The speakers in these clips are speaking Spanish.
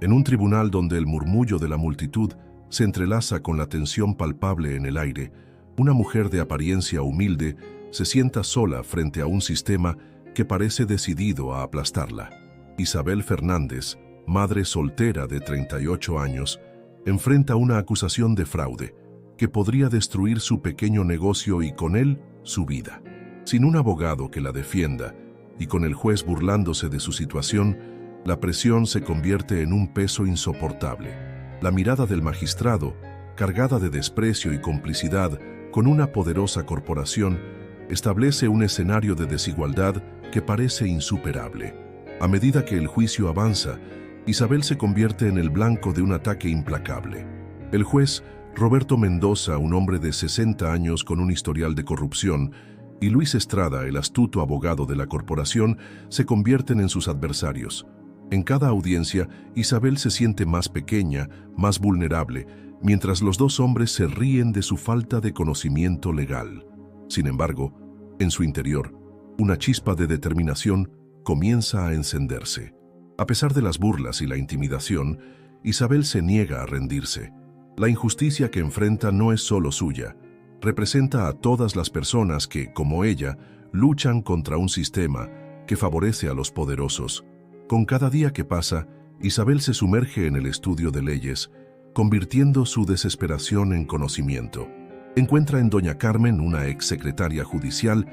En un tribunal donde el murmullo de la multitud se entrelaza con la tensión palpable en el aire, una mujer de apariencia humilde se sienta sola frente a un sistema que parece decidido a aplastarla. Isabel Fernández, madre soltera de 38 años, enfrenta una acusación de fraude que podría destruir su pequeño negocio y con él su vida. Sin un abogado que la defienda y con el juez burlándose de su situación, la presión se convierte en un peso insoportable. La mirada del magistrado, cargada de desprecio y complicidad con una poderosa corporación, establece un escenario de desigualdad que parece insuperable. A medida que el juicio avanza, Isabel se convierte en el blanco de un ataque implacable. El juez, Roberto Mendoza, un hombre de 60 años con un historial de corrupción, y Luis Estrada, el astuto abogado de la corporación, se convierten en sus adversarios. En cada audiencia, Isabel se siente más pequeña, más vulnerable, mientras los dos hombres se ríen de su falta de conocimiento legal. Sin embargo, en su interior, una chispa de determinación comienza a encenderse. A pesar de las burlas y la intimidación, Isabel se niega a rendirse. La injusticia que enfrenta no es solo suya, representa a todas las personas que, como ella, luchan contra un sistema que favorece a los poderosos. Con cada día que pasa, Isabel se sumerge en el estudio de leyes, convirtiendo su desesperación en conocimiento. Encuentra en doña Carmen, una exsecretaria judicial,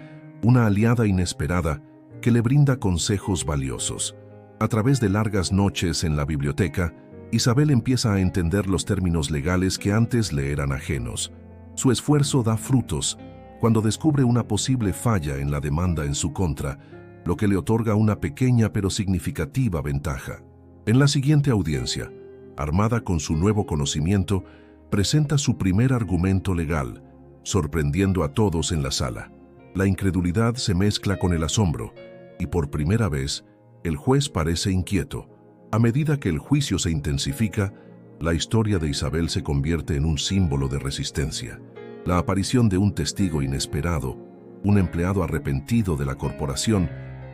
una aliada inesperada que le brinda consejos valiosos. A través de largas noches en la biblioteca, Isabel empieza a entender los términos legales que antes le eran ajenos. Su esfuerzo da frutos cuando descubre una posible falla en la demanda en su contra, lo que le otorga una pequeña pero significativa ventaja. En la siguiente audiencia, armada con su nuevo conocimiento, presenta su primer argumento legal, sorprendiendo a todos en la sala. La incredulidad se mezcla con el asombro, y por primera vez, el juez parece inquieto. A medida que el juicio se intensifica, la historia de Isabel se convierte en un símbolo de resistencia. La aparición de un testigo inesperado, un empleado arrepentido de la corporación,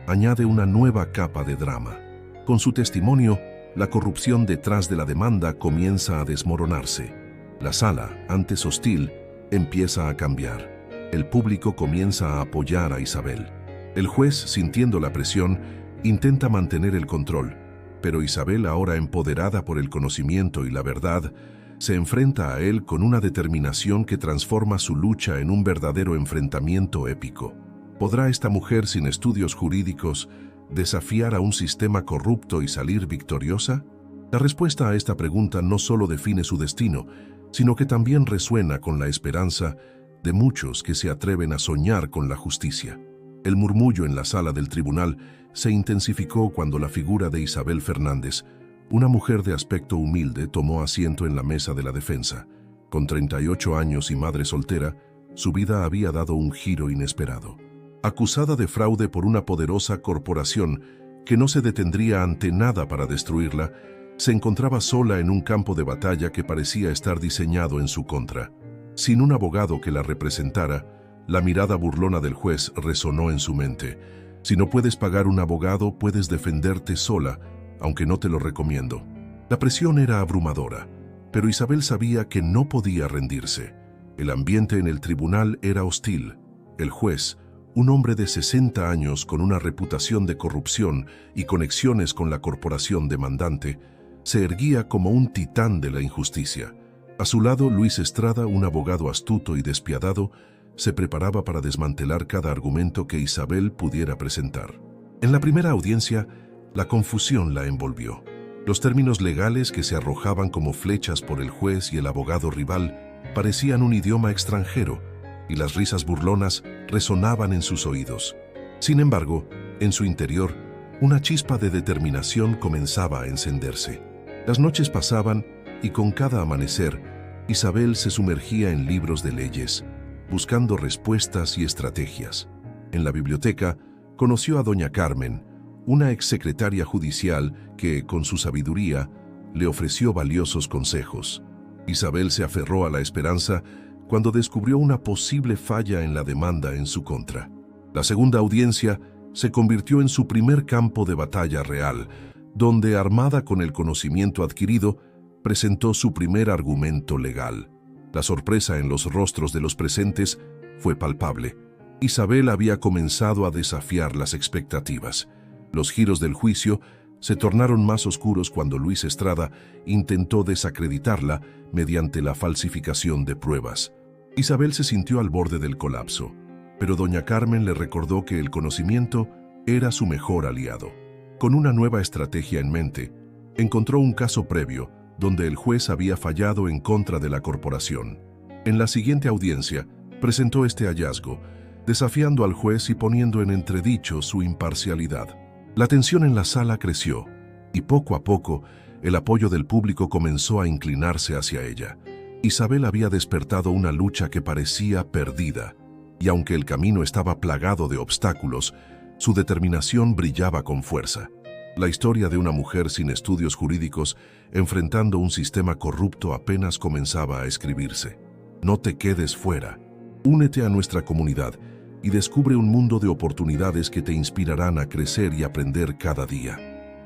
añade una nueva capa de drama. Con su testimonio, la corrupción detrás de la demanda comienza a desmoronarse. La sala, antes hostil, empieza a cambiar. El público comienza a apoyar a Isabel. El juez, sintiendo la presión, intenta mantener el control, pero Isabel, ahora empoderada por el conocimiento y la verdad, se enfrenta a él con una determinación que transforma su lucha en un verdadero enfrentamiento épico. ¿Podrá esta mujer sin estudios jurídicos desafiar a un sistema corrupto y salir victoriosa? La respuesta a esta pregunta no solo define su destino, sino que también resuena con la esperanza de muchos que se atreven a soñar con la justicia. El murmullo en la sala del tribunal se intensificó cuando la figura de Isabel Fernández, una mujer de aspecto humilde, tomó asiento en la mesa de la defensa. Con 38 años y madre soltera, su vida había dado un giro inesperado. Acusada de fraude por una poderosa corporación que no se detendría ante nada para destruirla, se encontraba sola en un campo de batalla que parecía estar diseñado en su contra. Sin un abogado que la representara, la mirada burlona del juez resonó en su mente. Si no puedes pagar un abogado, puedes defenderte sola, aunque no te lo recomiendo. La presión era abrumadora, pero Isabel sabía que no podía rendirse. El ambiente en el tribunal era hostil. El juez, un hombre de 60 años con una reputación de corrupción y conexiones con la corporación demandante, se erguía como un titán de la injusticia. A su lado, Luis Estrada, un abogado astuto y despiadado, se preparaba para desmantelar cada argumento que Isabel pudiera presentar. En la primera audiencia, la confusión la envolvió. Los términos legales que se arrojaban como flechas por el juez y el abogado rival parecían un idioma extranjero, y las risas burlonas resonaban en sus oídos. Sin embargo, en su interior, una chispa de determinación comenzaba a encenderse. Las noches pasaban y con cada amanecer, Isabel se sumergía en libros de leyes, buscando respuestas y estrategias. En la biblioteca, conoció a doña Carmen, una exsecretaria judicial que, con su sabiduría, le ofreció valiosos consejos. Isabel se aferró a la esperanza cuando descubrió una posible falla en la demanda en su contra. La segunda audiencia se convirtió en su primer campo de batalla real, donde, armada con el conocimiento adquirido, presentó su primer argumento legal. La sorpresa en los rostros de los presentes fue palpable. Isabel había comenzado a desafiar las expectativas. Los giros del juicio se tornaron más oscuros cuando Luis Estrada intentó desacreditarla mediante la falsificación de pruebas. Isabel se sintió al borde del colapso, pero doña Carmen le recordó que el conocimiento era su mejor aliado. Con una nueva estrategia en mente, encontró un caso previo donde el juez había fallado en contra de la corporación. En la siguiente audiencia, presentó este hallazgo, desafiando al juez y poniendo en entredicho su imparcialidad. La tensión en la sala creció, y poco a poco, el apoyo del público comenzó a inclinarse hacia ella. Isabel había despertado una lucha que parecía perdida, y aunque el camino estaba plagado de obstáculos, su determinación brillaba con fuerza. La historia de una mujer sin estudios jurídicos enfrentando un sistema corrupto apenas comenzaba a escribirse. No te quedes fuera. Únete a nuestra comunidad y descubre un mundo de oportunidades que te inspirarán a crecer y aprender cada día.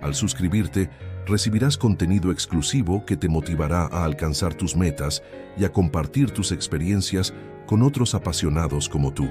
Al suscribirte, recibirás contenido exclusivo que te motivará a alcanzar tus metas y a compartir tus experiencias con otros apasionados como tú.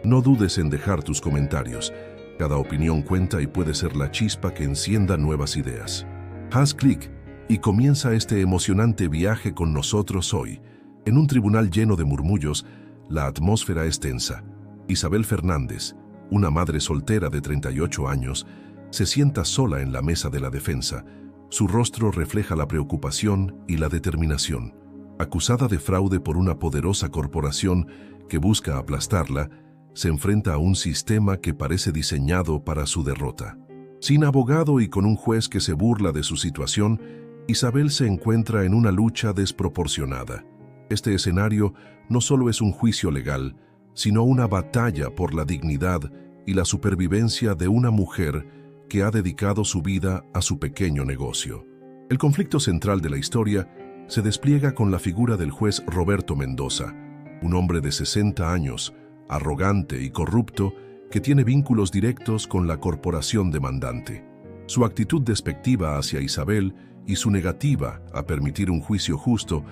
No dudes en dejar tus comentarios. Cada opinión cuenta y puede ser la chispa que encienda nuevas ideas. Haz clic y comienza este emocionante viaje con nosotros hoy. En un tribunal lleno de murmullos, la atmósfera es tensa. Isabel Fernández, una madre soltera de 38 años, se sienta sola en la mesa de la defensa. Su rostro refleja la preocupación y la determinación. Acusada de fraude por una poderosa corporación que busca aplastarla, se enfrenta a un sistema que parece diseñado para su derrota. Sin abogado y con un juez que se burla de su situación, Isabel se encuentra en una lucha desproporcionada. Este escenario no solo es un juicio legal, sino una batalla por la dignidad y la supervivencia de una mujer que ha dedicado su vida a su pequeño negocio. El conflicto central de la historia se despliega con la figura del juez Roberto Mendoza, un hombre de 60 años, arrogante y corrupto, que tiene vínculos directos con la corporación demandante. Su actitud despectiva hacia Isabel y su negativa a permitir un juicio justo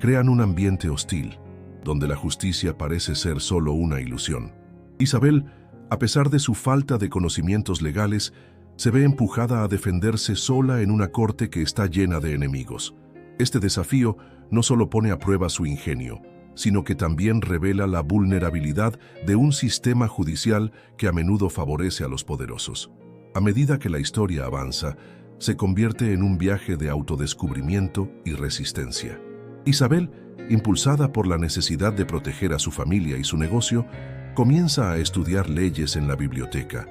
crean un ambiente hostil, donde la justicia parece ser solo una ilusión. Isabel, a pesar de su falta de conocimientos legales, se ve empujada a defenderse sola en una corte que está llena de enemigos. Este desafío no solo pone a prueba su ingenio, sino que también revela la vulnerabilidad de un sistema judicial que a menudo favorece a los poderosos. A medida que la historia avanza, se convierte en un viaje de autodescubrimiento y resistencia. Isabel, impulsada por la necesidad de proteger a su familia y su negocio, comienza a estudiar leyes en la biblioteca,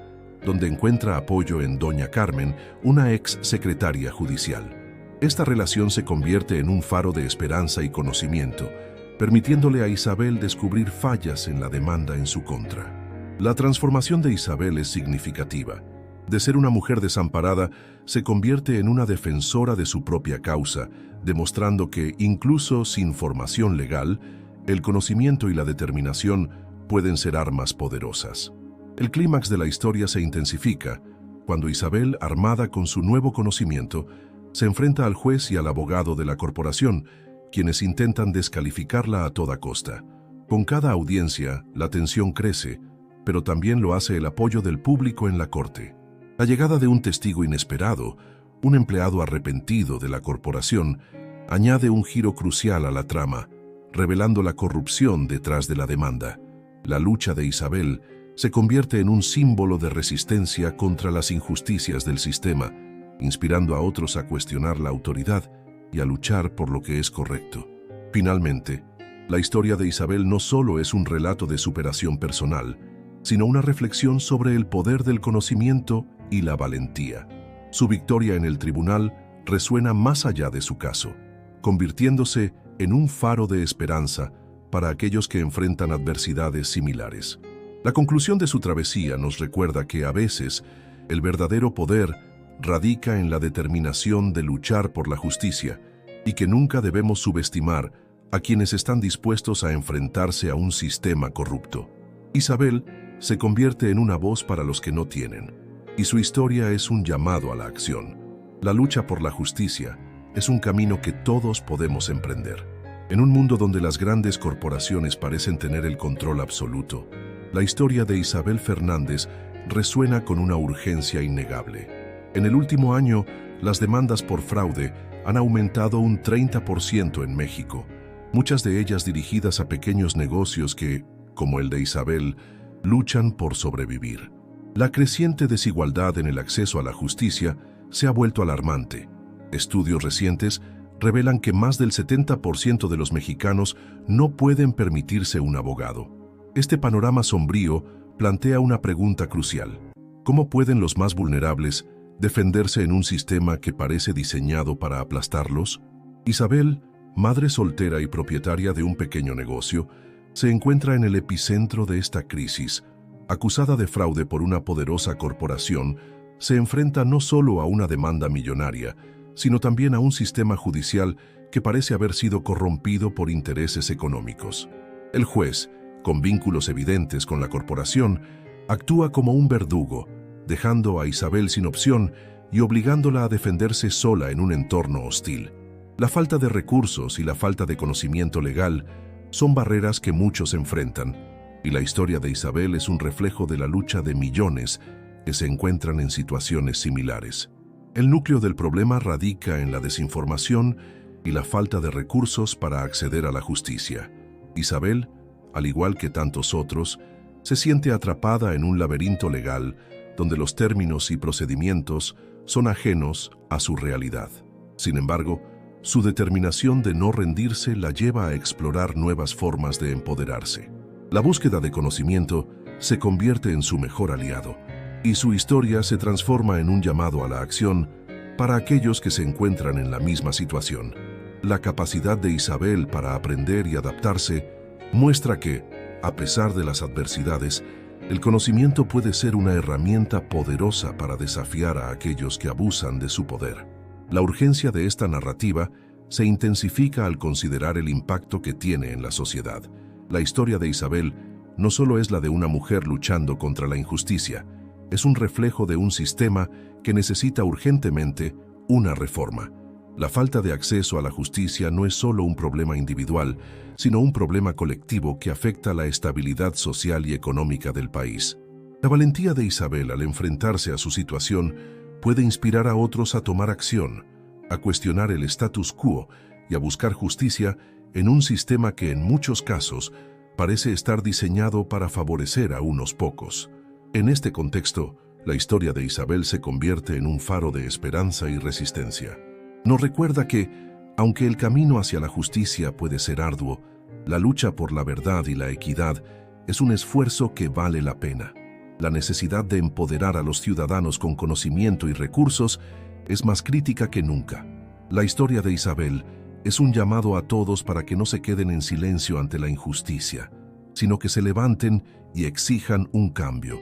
donde encuentra apoyo en doña Carmen, una ex secretaria judicial. Esta relación se convierte en un faro de esperanza y conocimiento, permitiéndole a Isabel descubrir fallas en la demanda en su contra. La transformación de Isabel es significativa. De ser una mujer desamparada, se convierte en una defensora de su propia causa, demostrando que, incluso sin formación legal, el conocimiento y la determinación pueden ser armas poderosas. El clímax de la historia se intensifica cuando Isabel, armada con su nuevo conocimiento, se enfrenta al juez y al abogado de la corporación, quienes intentan descalificarla a toda costa. Con cada audiencia, la tensión crece, pero también lo hace el apoyo del público en la corte. La llegada de un testigo inesperado, un empleado arrepentido de la corporación, añade un giro crucial a la trama, revelando la corrupción detrás de la demanda. La lucha de Isabel se convierte en un símbolo de resistencia contra las injusticias del sistema, inspirando a otros a cuestionar la autoridad y a luchar por lo que es correcto. Finalmente, la historia de Isabel no solo es un relato de superación personal, sino una reflexión sobre el poder del conocimiento y la valentía. Su victoria en el tribunal resuena más allá de su caso, convirtiéndose en un faro de esperanza para aquellos que enfrentan adversidades similares. La conclusión de su travesía nos recuerda que a veces el verdadero poder radica en la determinación de luchar por la justicia y que nunca debemos subestimar a quienes están dispuestos a enfrentarse a un sistema corrupto. Isabel se convierte en una voz para los que no tienen, y su historia es un llamado a la acción. La lucha por la justicia es un camino que todos podemos emprender. En un mundo donde las grandes corporaciones parecen tener el control absoluto, la historia de Isabel Fernández resuena con una urgencia innegable. En el último año, las demandas por fraude han aumentado un 30% en México, muchas de ellas dirigidas a pequeños negocios que, como el de Isabel, luchan por sobrevivir. La creciente desigualdad en el acceso a la justicia se ha vuelto alarmante. Estudios recientes revelan que más del 70% de los mexicanos no pueden permitirse un abogado. Este panorama sombrío plantea una pregunta crucial. ¿Cómo pueden los más vulnerables defenderse en un sistema que parece diseñado para aplastarlos? Isabel, madre soltera y propietaria de un pequeño negocio, se encuentra en el epicentro de esta crisis. Acusada de fraude por una poderosa corporación, se enfrenta no solo a una demanda millonaria, sino también a un sistema judicial que parece haber sido corrompido por intereses económicos. El juez, con vínculos evidentes con la corporación, actúa como un verdugo, dejando a Isabel sin opción y obligándola a defenderse sola en un entorno hostil. La falta de recursos y la falta de conocimiento legal son barreras que muchos enfrentan, y la historia de Isabel es un reflejo de la lucha de millones que se encuentran en situaciones similares. El núcleo del problema radica en la desinformación y la falta de recursos para acceder a la justicia. Isabel, al igual que tantos otros, se siente atrapada en un laberinto legal donde los términos y procedimientos son ajenos a su realidad. Sin embargo, su determinación de no rendirse la lleva a explorar nuevas formas de empoderarse. La búsqueda de conocimiento se convierte en su mejor aliado, y su historia se transforma en un llamado a la acción para aquellos que se encuentran en la misma situación. La capacidad de Isabel para aprender y adaptarse muestra que, a pesar de las adversidades, el conocimiento puede ser una herramienta poderosa para desafiar a aquellos que abusan de su poder. La urgencia de esta narrativa se intensifica al considerar el impacto que tiene en la sociedad. La historia de Isabel no solo es la de una mujer luchando contra la injusticia, es un reflejo de un sistema que necesita urgentemente una reforma. La falta de acceso a la justicia no es solo un problema individual, sino un problema colectivo que afecta la estabilidad social y económica del país. La valentía de Isabel al enfrentarse a su situación puede inspirar a otros a tomar acción, a cuestionar el status quo y a buscar justicia en un sistema que en muchos casos parece estar diseñado para favorecer a unos pocos. En este contexto, la historia de Isabel se convierte en un faro de esperanza y resistencia. Nos recuerda que, aunque el camino hacia la justicia puede ser arduo, la lucha por la verdad y la equidad es un esfuerzo que vale la pena. La necesidad de empoderar a los ciudadanos con conocimiento y recursos es más crítica que nunca. La historia de Isabel es un llamado a todos para que no se queden en silencio ante la injusticia, sino que se levanten y exijan un cambio.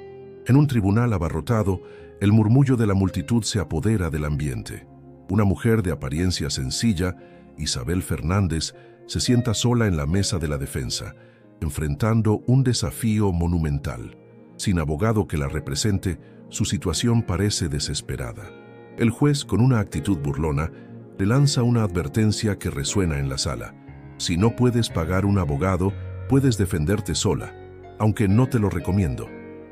En un tribunal abarrotado, el murmullo de la multitud se apodera del ambiente. Una mujer de apariencia sencilla, Isabel Fernández, se sienta sola en la mesa de la defensa, enfrentando un desafío monumental. Sin abogado que la represente, su situación parece desesperada. El juez, con una actitud burlona, le lanza una advertencia que resuena en la sala. Si no puedes pagar un abogado, puedes defenderte sola, aunque no te lo recomiendo.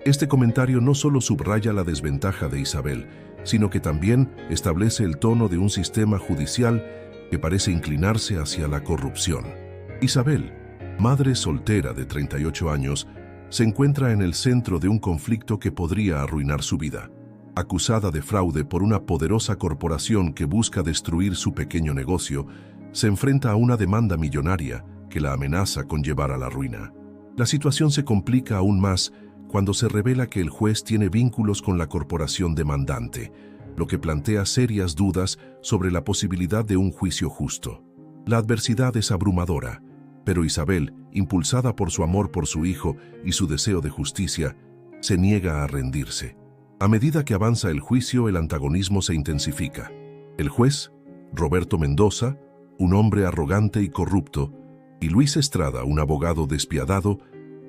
Este comentario no solo subraya la desventaja de Isabel, sino que también establece el tono de un sistema judicial que parece inclinarse hacia la corrupción. Isabel, madre soltera de 38 años, se encuentra en el centro de un conflicto que podría arruinar su vida. Acusada de fraude por una poderosa corporación que busca destruir su pequeño negocio, se enfrenta a una demanda millonaria que la amenaza con llevar a la ruina. La situación se complica aún más cuando se revela que el juez tiene vínculos con la corporación demandante, lo que plantea serias dudas sobre la posibilidad de un juicio justo. La adversidad es abrumadora, pero Isabel, impulsada por su amor por su hijo y su deseo de justicia, se niega a rendirse. A medida que avanza el juicio, el antagonismo se intensifica. El juez, Roberto Mendoza, un hombre arrogante y corrupto, y Luis Estrada, un abogado despiadado,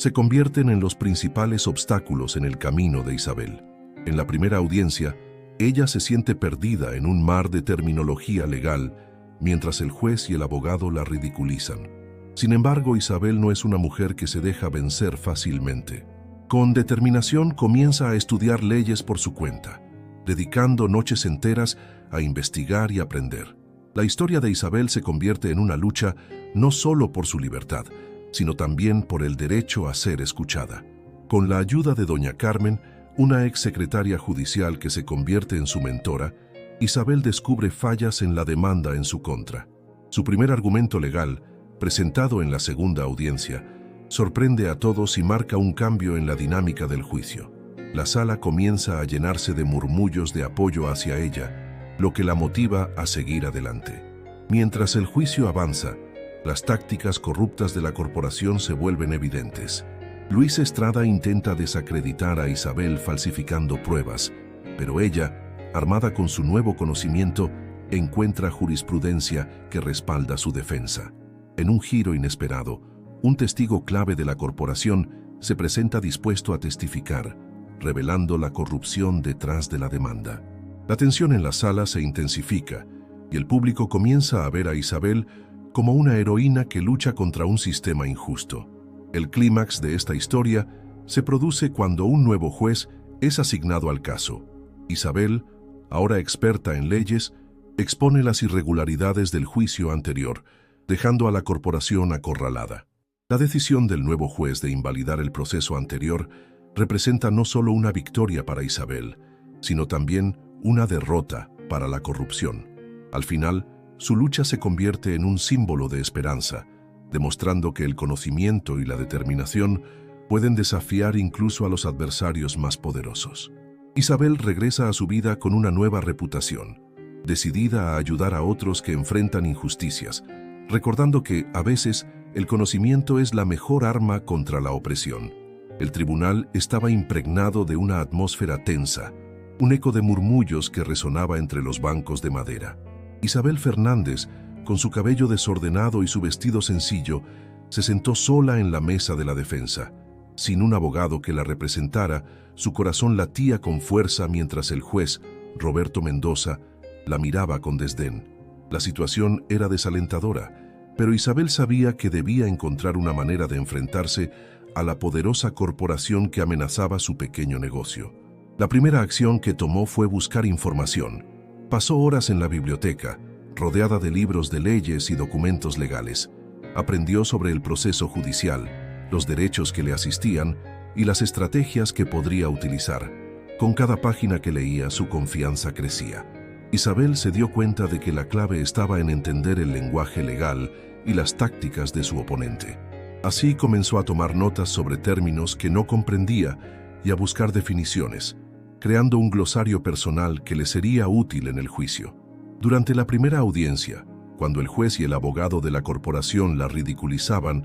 se convierten en los principales obstáculos en el camino de Isabel. En la primera audiencia, Ella se siente perdida en un mar de terminología legal, mientras el juez y el abogado la ridiculizan. Sin embargo, Isabel no es una mujer que se deja vencer fácilmente. Con determinación comienza a estudiar leyes por su cuenta, dedicando noches enteras a investigar y aprender. La historia de Isabel se convierte en una lucha no solo por su libertad, sino también por el derecho a ser escuchada. Con la ayuda de doña Carmen, una ex secretaria judicial que se convierte en su mentora, Isabel descubre fallas en la demanda en su contra. Su primer argumento legal, presentado en la segunda audiencia, sorprende a todos y marca un cambio en la dinámica del juicio. La sala comienza a llenarse de murmullos de apoyo hacia ella, lo que la motiva a seguir adelante. Mientras el juicio avanza, las tácticas corruptas de la corporación se vuelven evidentes. Luis Estrada intenta desacreditar a Isabel falsificando pruebas, pero ella, armada con su nuevo conocimiento, encuentra jurisprudencia que respalda su defensa. En un giro inesperado, un testigo clave de la corporación se presenta dispuesto a testificar, revelando la corrupción detrás de la demanda. La tensión en la sala se intensifica y el público comienza a ver a Isabel como una heroína que lucha contra un sistema injusto. El clímax de esta historia se produce cuando un nuevo juez es asignado al caso. Isabel, ahora experta en leyes, expone las irregularidades del juicio anterior, dejando a la corporación acorralada. La decisión del nuevo juez de invalidar el proceso anterior representa no solo una victoria para Isabel, sino también una derrota para la corrupción. Al final, su lucha se convierte en un símbolo de esperanza, demostrando que el conocimiento y la determinación pueden desafiar incluso a los adversarios más poderosos. Isabel regresa a su vida con una nueva reputación, decidida a ayudar a otros que enfrentan injusticias, recordando que, a veces, el conocimiento es la mejor arma contra la opresión. El tribunal estaba impregnado de una atmósfera tensa, un eco de murmullos que resonaba entre los bancos de madera. Isabel Fernández, con su cabello desordenado y su vestido sencillo, se sentó sola en la mesa de la defensa. Sin un abogado que la representara, su corazón latía con fuerza mientras el juez, Roberto Mendoza, la miraba con desdén. La situación era desalentadora, pero Isabel sabía que debía encontrar una manera de enfrentarse a la poderosa corporación que amenazaba su pequeño negocio. La primera acción que tomó fue buscar información. Pasó horas en la biblioteca, rodeada de libros de leyes y documentos legales. Aprendió sobre el proceso judicial, los derechos que le asistían y las estrategias que podría utilizar. Con cada página que leía, su confianza crecía. Isabel se dio cuenta de que la clave estaba en entender el lenguaje legal y las tácticas de su oponente. Así comenzó a tomar notas sobre términos que no comprendía y a buscar definiciones, creando un glosario personal que le sería útil en el juicio. Durante la primera audiencia, cuando el juez y el abogado de la corporación la ridiculizaban,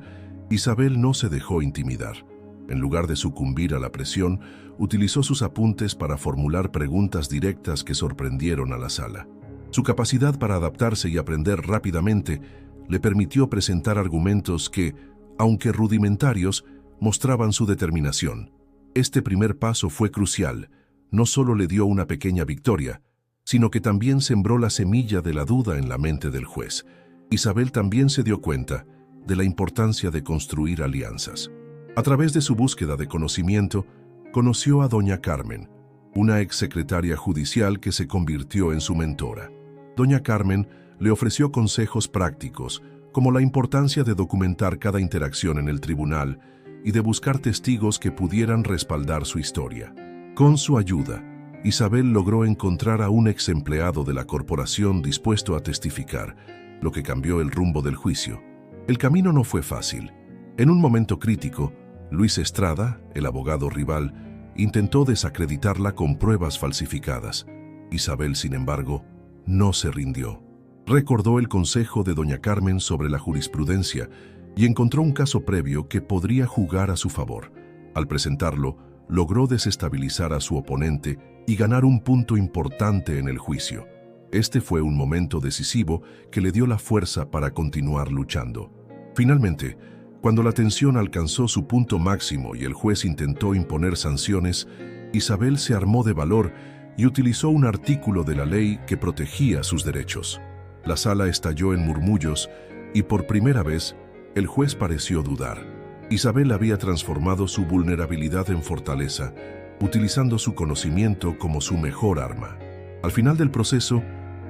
Isabel no se dejó intimidar. En lugar de sucumbir a la presión, utilizó sus apuntes para formular preguntas directas que sorprendieron a la sala. Su capacidad para adaptarse y aprender rápidamente le permitió presentar argumentos que, aunque rudimentarios, mostraban su determinación. Este primer paso fue crucial. No solo le dio una pequeña victoria, sino que también sembró la semilla de la duda en la mente del juez. Isabel también se dio cuenta de la importancia de construir alianzas. A través de su búsqueda de conocimiento, conoció a doña Carmen, una exsecretaria judicial que se convirtió en su mentora. Doña Carmen le ofreció consejos prácticos, como la importancia de documentar cada interacción en el tribunal y de buscar testigos que pudieran respaldar su historia. Con su ayuda, Isabel logró encontrar a un ex empleado de la corporación dispuesto a testificar, lo que cambió el rumbo del juicio. El camino no fue fácil. En un momento crítico, Luis Estrada, el abogado rival, intentó desacreditarla con pruebas falsificadas. Isabel, sin embargo, no se rindió. Recordó el consejo de doña Carmen sobre la jurisprudencia y encontró un caso previo que podría jugar a su favor. Al presentarlo, logró desestabilizar a su oponente y ganar un punto importante en el juicio. Este fue un momento decisivo que le dio la fuerza para continuar luchando. Finalmente, cuando la tensión alcanzó su punto máximo y el juez intentó imponer sanciones, Isabel se armó de valor y utilizó un artículo de la ley que protegía sus derechos. La sala estalló en murmullos y por primera vez el juez pareció dudar. Isabel había transformado su vulnerabilidad en fortaleza, utilizando su conocimiento como su mejor arma. Al final del proceso,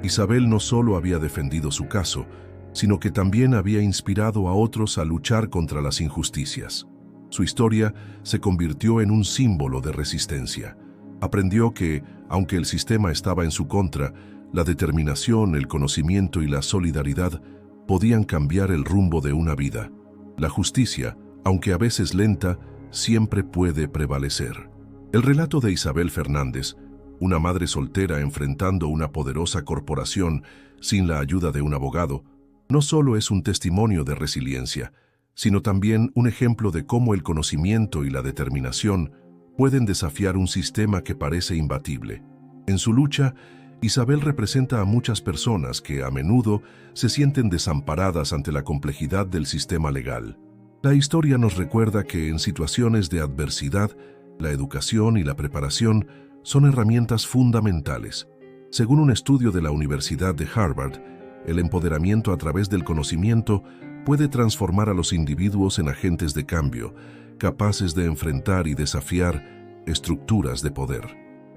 Isabel no solo había defendido su caso, sino que también había inspirado a otros a luchar contra las injusticias. Su historia se convirtió en un símbolo de resistencia. Aprendió que, aunque el sistema estaba en su contra, la determinación, el conocimiento y la solidaridad podían cambiar el rumbo de una vida. La justicia, aunque a veces lenta, siempre puede prevalecer. El relato de Isabel Fernández, una madre soltera enfrentando una poderosa corporación sin la ayuda de un abogado, no solo es un testimonio de resiliencia, sino también un ejemplo de cómo el conocimiento y la determinación pueden desafiar un sistema que parece imbatible. En su lucha, Isabel representa a muchas personas que a menudo se sienten desamparadas ante la complejidad del sistema legal. La historia nos recuerda que en situaciones de adversidad, la educación y la preparación son herramientas fundamentales. Según un estudio de la Universidad de Harvard, el empoderamiento a través del conocimiento puede transformar a los individuos en agentes de cambio, capaces de enfrentar y desafiar estructuras de poder.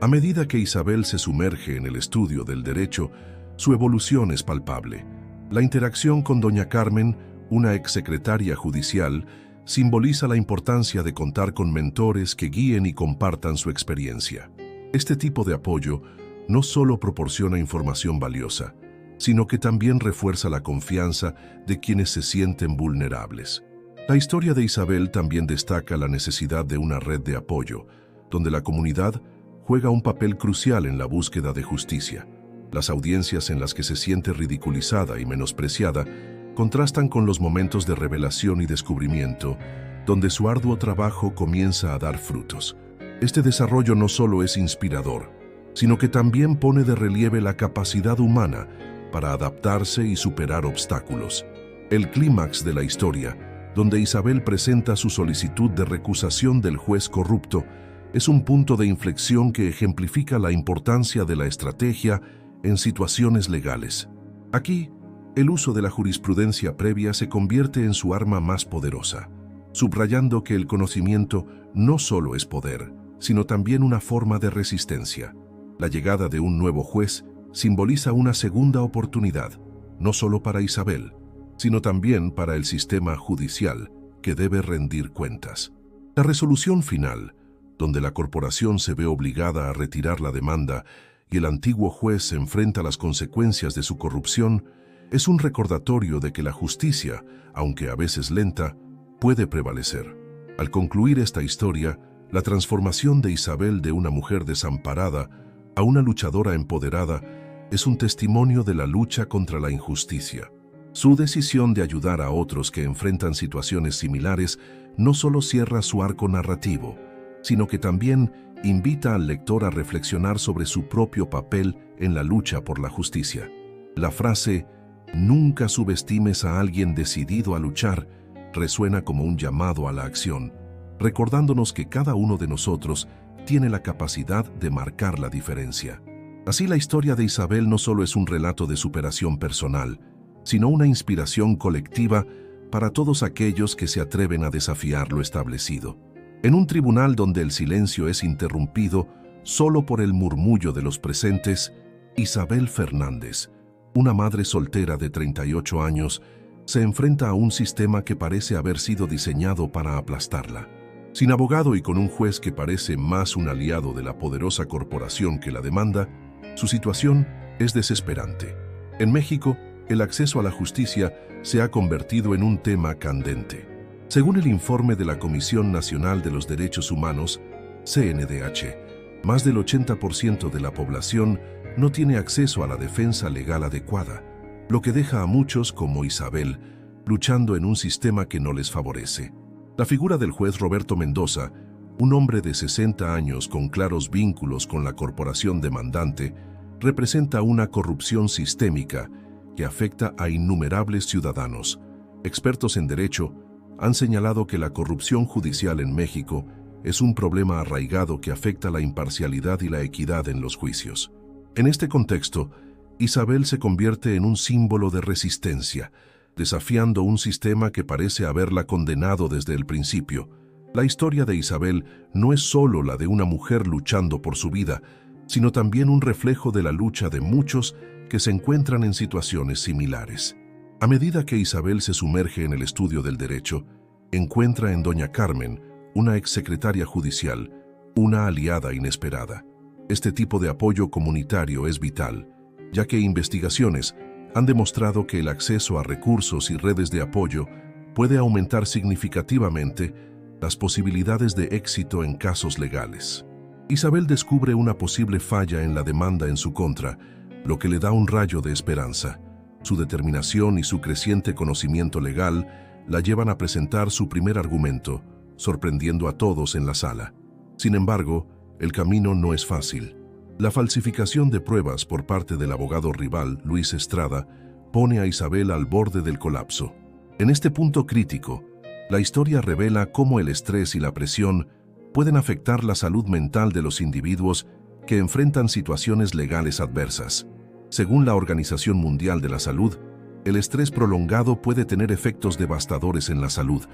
A medida que Isabel se sumerge en el estudio del derecho, su evolución es palpable. La interacción con doña Carmen, una exsecretaria judicial, simboliza la importancia de contar con mentores que guíen y compartan su experiencia. Este tipo de apoyo no solo proporciona información valiosa, sino que también refuerza la confianza de quienes se sienten vulnerables. La historia de Isabel también destaca la necesidad de una red de apoyo, donde la comunidad juega un papel crucial en la búsqueda de justicia. Las audiencias en las que se siente ridiculizada y menospreciada contrastan con los momentos de revelación y descubrimiento, donde su arduo trabajo comienza a dar frutos. Este desarrollo no solo es inspirador, sino que también pone de relieve la capacidad humana para adaptarse y superar obstáculos. El clímax de la historia, donde Isabel presenta su solicitud de recusación del juez corrupto, es un punto de inflexión que ejemplifica la importancia de la estrategia en situaciones legales. Aquí, el uso de la jurisprudencia previa se convierte en su arma más poderosa, subrayando que el conocimiento no solo es poder, sino también una forma de resistencia. La llegada de un nuevo juez simboliza una segunda oportunidad, no solo para Isabel, sino también para el sistema judicial, que debe rendir cuentas. La resolución final, donde la corporación se ve obligada a retirar la demanda y el antiguo juez se enfrenta a las consecuencias de su corrupción, es un recordatorio de que la justicia, aunque a veces lenta, puede prevalecer. Al concluir esta historia, la transformación de Isabel de una mujer desamparada a una luchadora empoderada es un testimonio de la lucha contra la injusticia. Su decisión de ayudar a otros que enfrentan situaciones similares no solo cierra su arco narrativo, sino que también invita al lector a reflexionar sobre su propio papel en la lucha por la justicia. La frase "nunca subestimes a alguien decidido a luchar" resuena como un llamado a la acción, recordándonos que cada uno de nosotros tiene la capacidad de marcar la diferencia. Así, la historia de Isabel no solo es un relato de superación personal, sino una inspiración colectiva para todos aquellos que se atreven a desafiar lo establecido. En un tribunal donde el silencio es interrumpido solo por el murmullo de los presentes, Isabel Fernández, una madre soltera de 38 años, se enfrenta a un sistema que parece haber sido diseñado para aplastarla. Sin abogado y con un juez que parece más un aliado de la poderosa corporación que la demanda, su situación es desesperante. En México, el acceso a la justicia se ha convertido en un tema candente. Según el informe de la Comisión Nacional de los Derechos Humanos, CNDH, más del 80% de la población no tiene acceso a la defensa legal adecuada, lo que deja a muchos, como Isabel, luchando en un sistema que no les favorece. La figura del juez Roberto Mendoza, un hombre de 60 años con claros vínculos con la corporación demandante, representa una corrupción sistémica que afecta a innumerables ciudadanos. Expertos en derecho han señalado que la corrupción judicial en México es un problema arraigado que afecta la imparcialidad y la equidad en los juicios. En este contexto, Isabel se convierte en un símbolo de resistencia, desafiando un sistema que parece haberla condenado desde el principio. La historia de Isabel no es solo la de una mujer luchando por su vida, sino también un reflejo de la lucha de muchos que se encuentran en situaciones similares. A medida que Isabel se sumerge en el estudio del derecho, encuentra en doña Carmen, una exsecretaria judicial, una aliada inesperada. Este tipo de apoyo comunitario es vital, ya que investigaciones han demostrado que el acceso a recursos y redes de apoyo puede aumentar significativamente las posibilidades de éxito en casos legales. Isabel descubre una posible falla en la demanda en su contra, lo que le da un rayo de esperanza. Su determinación y su creciente conocimiento legal la llevan a presentar su primer argumento, sorprendiendo a todos en la sala. Sin embargo, el camino no es fácil. La falsificación de pruebas por parte del abogado rival, Luis Estrada, pone a Isabel al borde del colapso. En este punto crítico, la historia revela cómo el estrés y la presión pueden afectar la salud mental de los individuos que enfrentan situaciones legales adversas. Según la Organización Mundial de la Salud, el estrés prolongado puede tener efectos devastadores en la salud,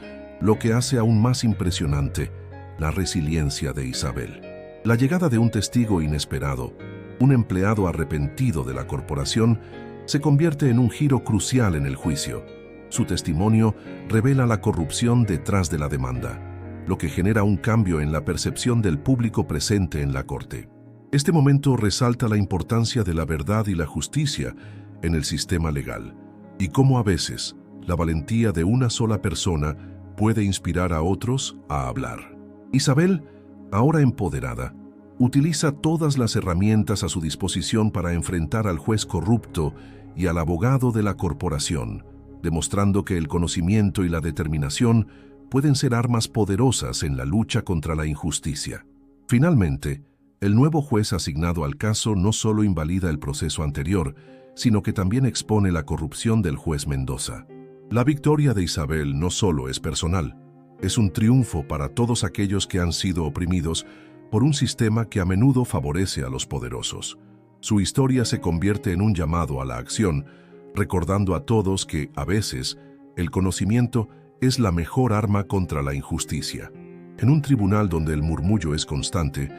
lo que hace aún más impresionante la resiliencia de Isabel. La llegada de un testigo inesperado, un empleado arrepentido de la corporación, se convierte en un giro crucial en el juicio. Su testimonio revela la corrupción detrás de la demanda, lo que genera un cambio en la percepción del público presente en la corte. Este momento resalta la importancia de la verdad y la justicia en el sistema legal, y cómo a veces la valentía de una sola persona puede inspirar a otros a hablar. Isabel, ahora empoderada, utiliza todas las herramientas a su disposición para enfrentar al juez corrupto y al abogado de la corporación, demostrando que el conocimiento y la determinación pueden ser armas poderosas en la lucha contra la injusticia. Finalmente, el nuevo juez asignado al caso no solo invalida el proceso anterior, sino que también expone la corrupción del juez Mendoza. La victoria de Isabel no solo es personal, es un triunfo para todos aquellos que han sido oprimidos por un sistema que a menudo favorece a los poderosos. Su historia se convierte en un llamado a la acción, recordando a todos que, a veces, el conocimiento es la mejor arma contra la injusticia. En un tribunal donde el murmullo es constante,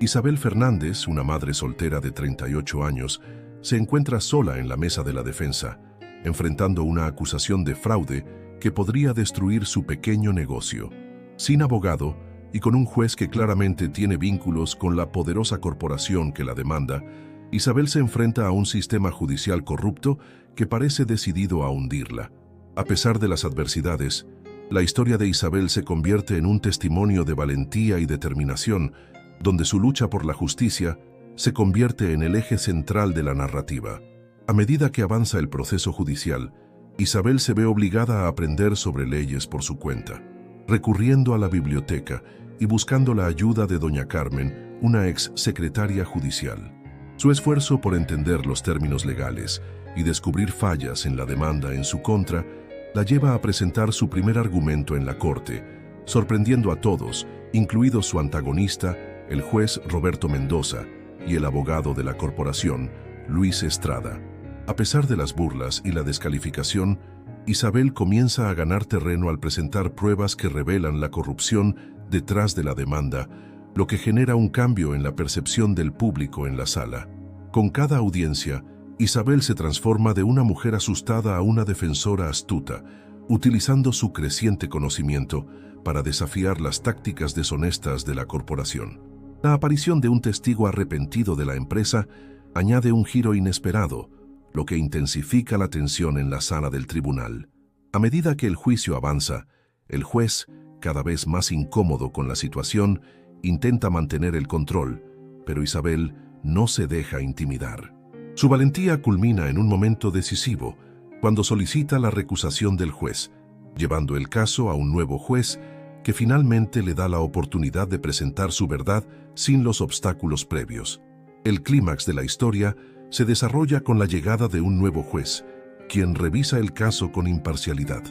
Isabel Fernández, una madre soltera de 38 años, se encuentra sola en la mesa de la defensa, enfrentando una acusación de fraude que podría destruir su pequeño negocio. Sin abogado y con un juez que claramente tiene vínculos con la poderosa corporación que la demanda, Isabel se enfrenta a un sistema judicial corrupto que parece decidido a hundirla. A pesar de las adversidades, la historia de Isabel se convierte en un testimonio de valentía y determinación, donde su lucha por la justicia se convierte en el eje central de la narrativa. A medida que avanza el proceso judicial, Isabel se ve obligada a aprender sobre leyes por su cuenta, recurriendo a la biblioteca y buscando la ayuda de doña Carmen, una ex secretaria judicial. Su esfuerzo por entender los términos legales y descubrir fallas en la demanda en su contra la lleva a presentar su primer argumento en la corte, sorprendiendo a todos, incluido su antagonista, el juez Roberto Mendoza, y el abogado de la corporación, Luis Estrada. A pesar de las burlas y la descalificación, Isabel comienza a ganar terreno al presentar pruebas que revelan la corrupción detrás de la demanda, lo que genera un cambio en la percepción del público en la sala. Con cada audiencia, Isabel se transforma de una mujer asustada a una defensora astuta, utilizando su creciente conocimiento para desafiar las tácticas deshonestas de la corporación. La aparición de un testigo arrepentido de la empresa añade un giro inesperado, lo que intensifica la tensión en la sala del tribunal. A medida que el juicio avanza, el juez, cada vez más incómodo con la situación, intenta mantener el control, pero Isabel no se deja intimidar. Su valentía culmina en un momento decisivo, cuando solicita la recusación del juez, llevando el caso a un nuevo juez que finalmente le da la oportunidad de presentar su verdad sin los obstáculos previos. El clímax de la historia se desarrolla con la llegada de un nuevo juez, quien revisa el caso con imparcialidad.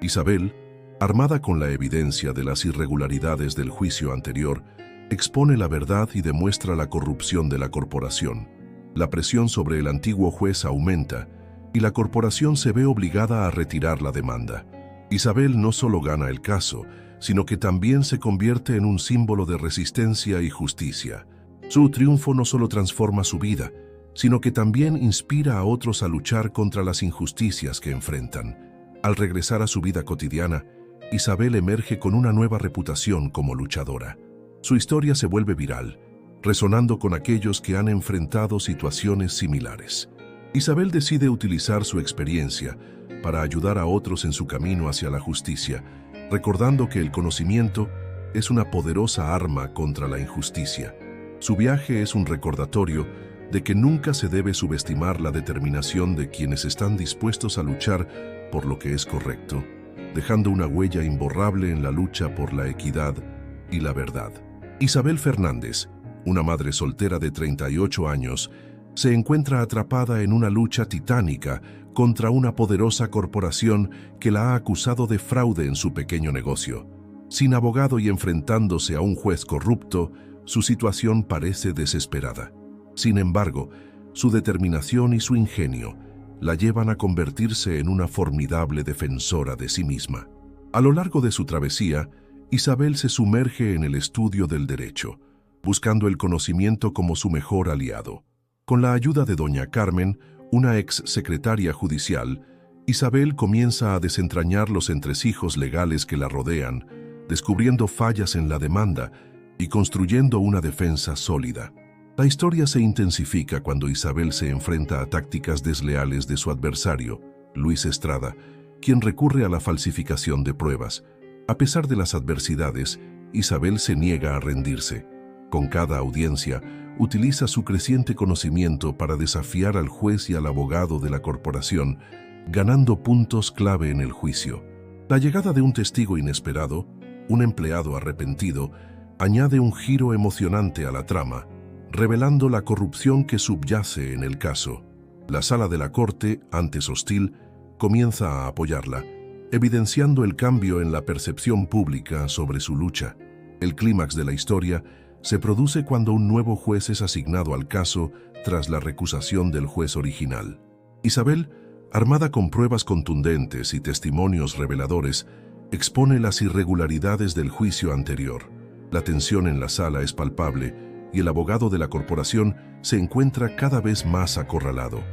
Isabel, Armada con la evidencia de las irregularidades del juicio anterior, expone la verdad y demuestra la corrupción de la corporación. La presión sobre el antiguo juez aumenta y la corporación se ve obligada a retirar la demanda. Isabel no solo gana el caso, sino que también se convierte en un símbolo de resistencia y justicia. Su triunfo no solo transforma su vida, sino que también inspira a otros a luchar contra las injusticias que enfrentan. Al regresar a su vida cotidiana, Isabel emerge con una nueva reputación como luchadora. Su historia se vuelve viral, resonando con aquellos que han enfrentado situaciones similares. Isabel decide utilizar su experiencia para ayudar a otros en su camino hacia la justicia, recordando que el conocimiento es una poderosa arma contra la injusticia. Su viaje es un recordatorio de que nunca se debe subestimar la determinación de quienes están dispuestos a luchar por lo que es correcto, dejando una huella imborrable en la lucha por la equidad y la verdad. Isabel Fernández, una madre soltera de 38 años, se encuentra atrapada en una lucha titánica contra una poderosa corporación que la ha acusado de fraude en su pequeño negocio. Sin abogado y enfrentándose a un juez corrupto, su situación parece desesperada. Sin embargo, su determinación y su ingenio la llevan a convertirse en una formidable defensora de sí misma. A lo largo de su travesía, Isabel se sumerge en el estudio del derecho, buscando el conocimiento como su mejor aliado. Con la ayuda de doña Carmen, una ex secretaria judicial, Isabel comienza a desentrañar los entresijos legales que la rodean, descubriendo fallas en la demanda y construyendo una defensa sólida. La historia se intensifica cuando Isabel se enfrenta a tácticas desleales de su adversario, Luis Estrada, quien recurre a la falsificación de pruebas. A pesar de las adversidades, Isabel se niega a rendirse. Con cada audiencia, utiliza su creciente conocimiento para desafiar al juez y al abogado de la corporación, ganando puntos clave en el juicio. La llegada de un testigo inesperado, un empleado arrepentido, añade un giro emocionante a la trama, revelando la corrupción que subyace en el caso. La sala de la corte, antes hostil, comienza a apoyarla, evidenciando el cambio en la percepción pública sobre su lucha. El clímax de la historia se produce cuando un nuevo juez es asignado al caso tras la recusación del juez original. Isabel, armada con pruebas contundentes y testimonios reveladores, expone las irregularidades del juicio anterior. La tensión en la sala es palpable y el abogado de la corporación se encuentra cada vez más acorralado.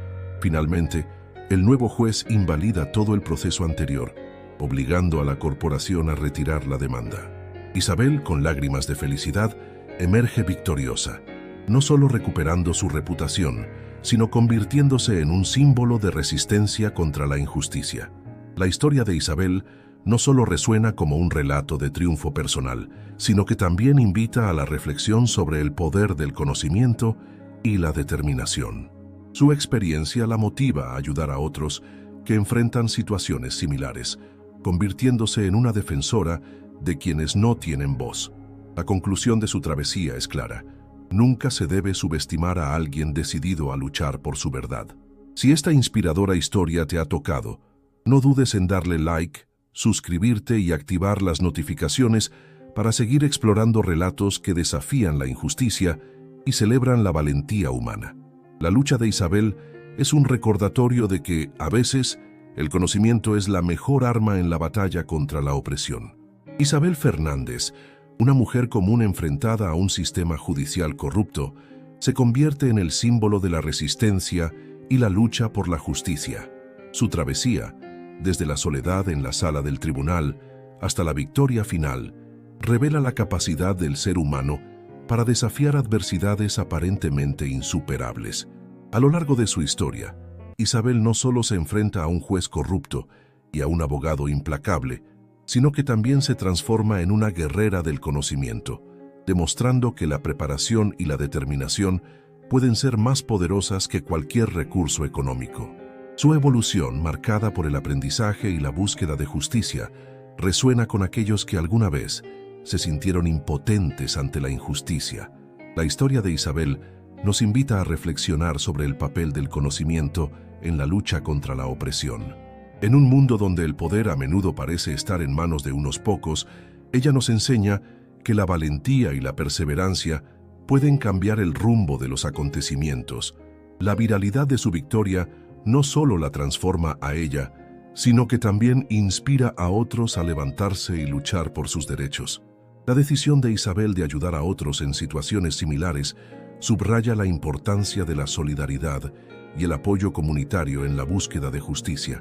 Finalmente, el nuevo juez invalida todo el proceso anterior, obligando a la corporación a retirar la demanda. Isabel, con lágrimas de felicidad, emerge victoriosa, no solo recuperando su reputación, sino convirtiéndose en un símbolo de resistencia contra la injusticia. La historia de Isabel no solo resuena como un relato de triunfo personal, sino que también invita a la reflexión sobre el poder del conocimiento y la determinación. Su experiencia la motiva a ayudar a otros que enfrentan situaciones similares, convirtiéndose en una defensora de quienes no tienen voz. La conclusión de su travesía es clara: nunca se debe subestimar a alguien decidido a luchar por su verdad. Si esta inspiradora historia te ha tocado, no dudes en darle like, suscribirte y activar las notificaciones para seguir explorando relatos que desafían la injusticia y celebran la valentía humana. La lucha de Isabel es un recordatorio de que, a veces, el conocimiento es la mejor arma en la batalla contra la opresión. Isabel Fernández, una mujer común enfrentada a un sistema judicial corrupto, se convierte en el símbolo de la resistencia y la lucha por la justicia. Su travesía, desde la soledad en la sala del tribunal hasta la victoria final, revela la capacidad del ser humano para desafiar adversidades aparentemente insuperables. A lo largo de su historia, Isabel no solo se enfrenta a un juez corrupto y a un abogado implacable, sino que también se transforma en una guerrera del conocimiento, demostrando que la preparación y la determinación pueden ser más poderosas que cualquier recurso económico. Su evolución, marcada por el aprendizaje y la búsqueda de justicia, resuena con aquellos que alguna vez se sintieron impotentes ante la injusticia. La historia de Isabel nos invita a reflexionar sobre el papel del conocimiento en la lucha contra la opresión. En un mundo donde el poder a menudo parece estar en manos de unos pocos, ella nos enseña que la valentía y la perseverancia pueden cambiar el rumbo de los acontecimientos. La viralidad de su victoria no solo la transforma a ella, sino que también inspira a otros a levantarse y luchar por sus derechos. La decisión de Isabel de ayudar a otros en situaciones similares subraya la importancia de la solidaridad y el apoyo comunitario en la búsqueda de justicia.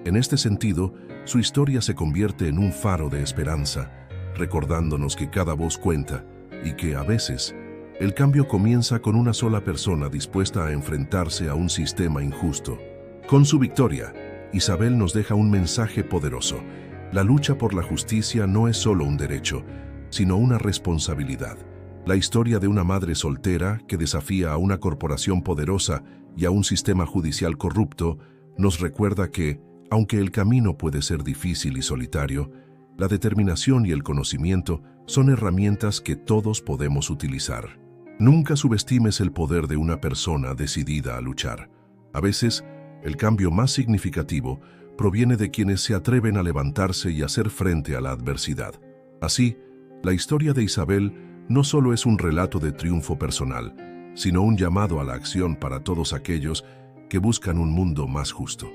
En este sentido, su historia se convierte en un faro de esperanza, recordándonos que cada voz cuenta y que, a veces, el cambio comienza con una sola persona dispuesta a enfrentarse a un sistema injusto. Con su victoria, Isabel nos deja un mensaje poderoso. La lucha por la justicia no es solo un derecho, sino una responsabilidad. La historia de una madre soltera que desafía a una corporación poderosa y a un sistema judicial corrupto nos recuerda que, aunque el camino puede ser difícil y solitario, la determinación y el conocimiento son herramientas que todos podemos utilizar. Nunca subestimes el poder de una persona decidida a luchar. A veces, el cambio más significativo proviene de quienes se atreven a levantarse y hacer frente a la adversidad. Así, la historia de Isabel no solo es un relato de triunfo personal, sino un llamado a la acción para todos aquellos que buscan un mundo más justo.